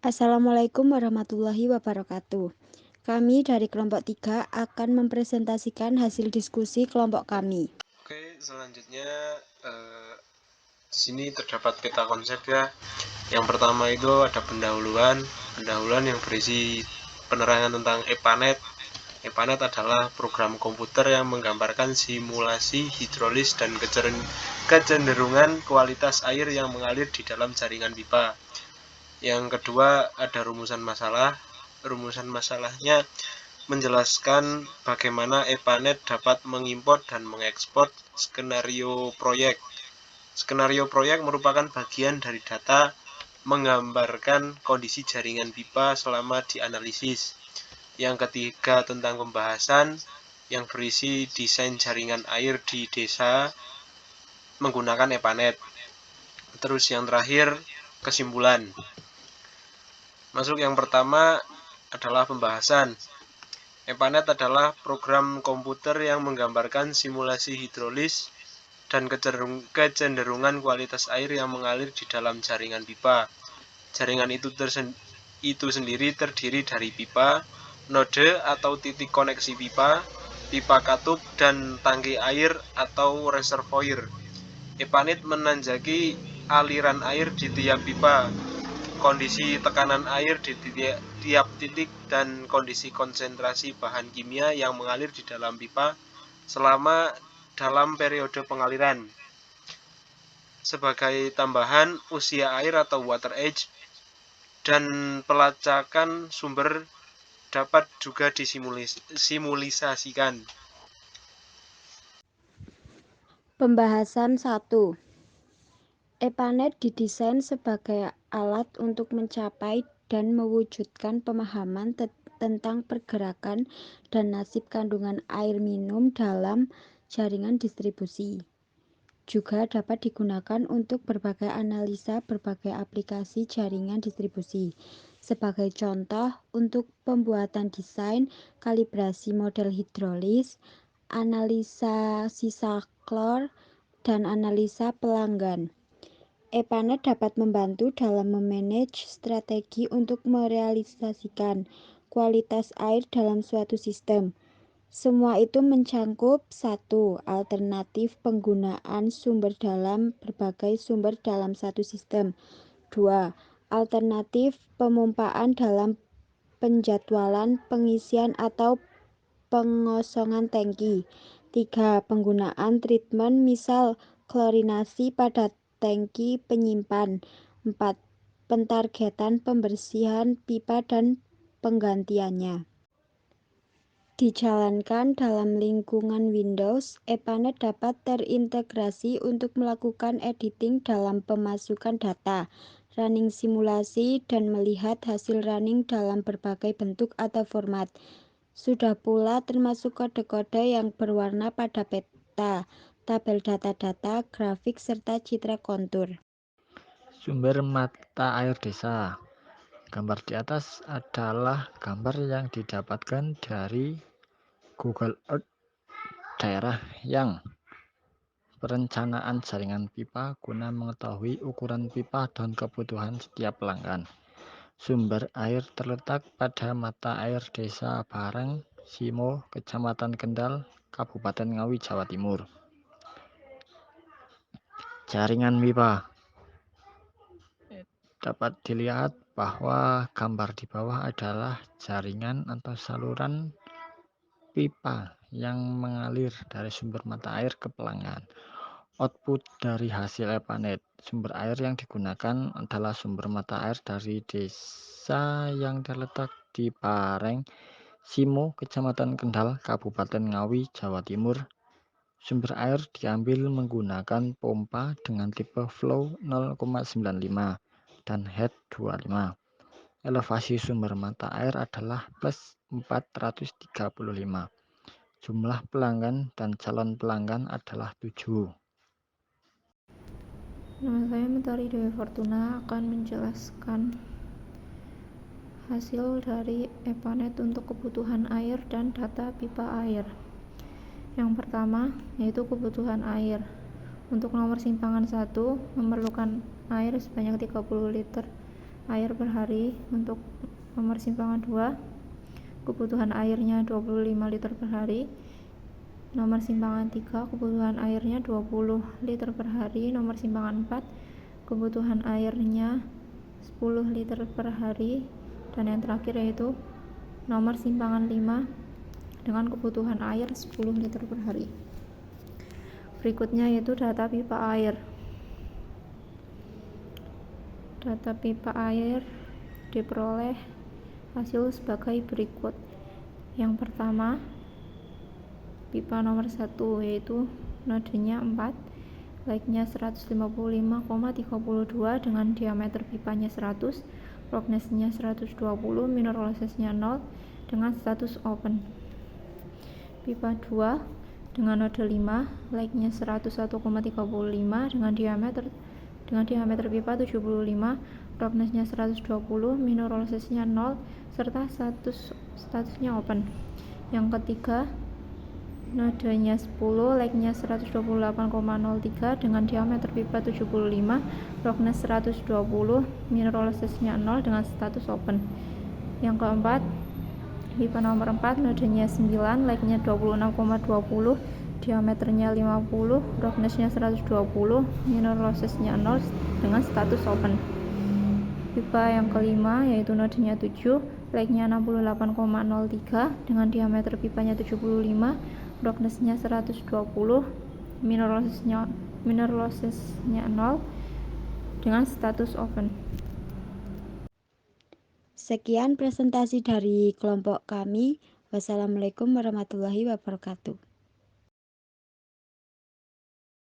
Assalamualaikum warahmatullahi wabarakatuh. Kami dari kelompok 3 akan mempresentasikan hasil diskusi kelompok kami. Oke, selanjutnya di sini terdapat peta konsep ya. Yang pertama itu ada pendahuluan yang berisi penerangan tentang EPANET. EPANET adalah program komputer yang menggambarkan simulasi hidrolis dan kecenderungan kualitas air yang mengalir di dalam jaringan pipa. Yang kedua ada rumusan masalah. Rumusan masalahnya menjelaskan bagaimana EPANET dapat mengimport dan mengekspor skenario proyek. Skenario proyek merupakan bagian dari data menggambarkan kondisi jaringan pipa selama dianalisis. Yang ketiga tentang pembahasan yang berisi desain jaringan air di desa menggunakan EPANET. Terus yang terakhir kesimpulan. Masuk yang pertama adalah pembahasan. EPANET adalah program komputer yang menggambarkan simulasi hidrolis dan kecenderungan kualitas air yang mengalir di dalam jaringan pipa. Jaringan itu sendiri terdiri dari pipa, node atau titik koneksi pipa, pipa katup, dan tangki air atau reservoir. EPANET menanjaki aliran air di tiap pipa, kondisi tekanan air di tiap titik, dan kondisi konsentrasi bahan kimia yang mengalir di dalam pipa selama dalam periode pengaliran. Sebagai tambahan, usia air atau water age dan pelacakan sumber dapat juga disimulisasikan. Pembahasan 1. EPANET didesain sebagai alat untuk mencapai dan mewujudkan pemahaman tentang pergerakan dan nasib kandungan air minum dalam jaringan distribusi. Juga dapat digunakan untuk berbagai analisa berbagai aplikasi jaringan distribusi. Sebagai contoh, untuk pembuatan desain, kalibrasi model hidrolis, analisa sisa klor, dan analisa pelanggan. EPANET dapat membantu dalam memanage strategi untuk merealisasikan kualitas air dalam suatu sistem. Semua itu mencangkup 1. Alternatif penggunaan sumber dalam berbagai sumber dalam satu sistem. 2. Alternatif pemompaan dalam penjadwalan pengisian atau pengosongan tangki. 3. Penggunaan treatment misal klorinasi pada tangki penyimpan. 4. Pentargetan pembersihan pipa dan penggantiannya. Dijalankan dalam lingkungan Windows, EPANET dapat terintegrasi untuk melakukan editing dalam pemasukan data, running simulasi, dan melihat hasil running dalam berbagai bentuk atau format. Sudah pula termasuk kode-kode yang berwarna pada peta, tabel data-data, grafik, serta citra kontur. Sumber mata air desa. Gambar di atas adalah gambar yang didapatkan dari Google Earth daerah yang perencanaan jaringan pipa guna mengetahui ukuran pipa dan kebutuhan setiap pelanggan. Sumber air terletak pada mata air desa Bareng, Simo, Kecamatan Kendal, Kabupaten Ngawi, Jawa Timur. Jaringan pipa. Dapat dilihat bahwa gambar di bawah adalah jaringan atau saluran pipa yang mengalir dari sumber mata air ke pelanggan. Output dari hasil EPANET. Sumber air yang digunakan adalah sumber mata air dari desa yang terletak di Bareng, Simo, Kecamatan Kendal, Kabupaten Ngawi, Jawa Timur. Sumber air diambil menggunakan pompa dengan tipe flow 0,95 dan head 25. Elevasi sumber mata air adalah plus 435. Jumlah pelanggan dan calon pelanggan adalah 7. Nama saya Mentari Dewi Fortuna akan menjelaskan hasil dari EPANET untuk kebutuhan air dan data pipa air. Yang pertama yaitu kebutuhan air. Untuk nomor simpangan 1 memerlukan air sebanyak 30 liter air per hari. Untuk nomor simpangan 2, kebutuhan airnya 25 liter per hari. Nomor simpangan 3, kebutuhan airnya 20 liter per hari. Nomor simpangan 4, kebutuhan airnya 10 liter per hari. Dan yang terakhir yaitu nomor simpangan 5 dengan kebutuhan air 10 liter per hari. Berikutnya yaitu data pipa air. Data pipa air diperoleh hasil sebagai berikut. Yang pertama, pipa nomor 1 yaitu nodenya 4, like-nya 155,32 dengan diameter pipanya 100, roughness-nya 120, mineralisasinya 0 dengan status open. Pipa 2 dengan node 5, like-nya 101,35 dengan diameter pipa 75, roughness-nya 120, mineralisasinya 0 serta statusnya open. Yang ketiga, nodenya 10, like-nya 128,03 dengan diameter pipa 75, roughness 120, mineralisasinya 0 dengan status open. Yang keempat, pipa nomor 4, nodenya 9, like-nya 26,20, diameternya 50, roughness-nya 120, mineralisasinya 0 dengan status open. Pipa yang kelima yaitu nodenya 7, like-nya 68,03 dengan diameter pipanya 75, roughness-nya 120, mineralisasinya 0 dengan status open. Sekian presentasi dari kelompok kami. Wassalamualaikum warahmatullahi wabarakatuh.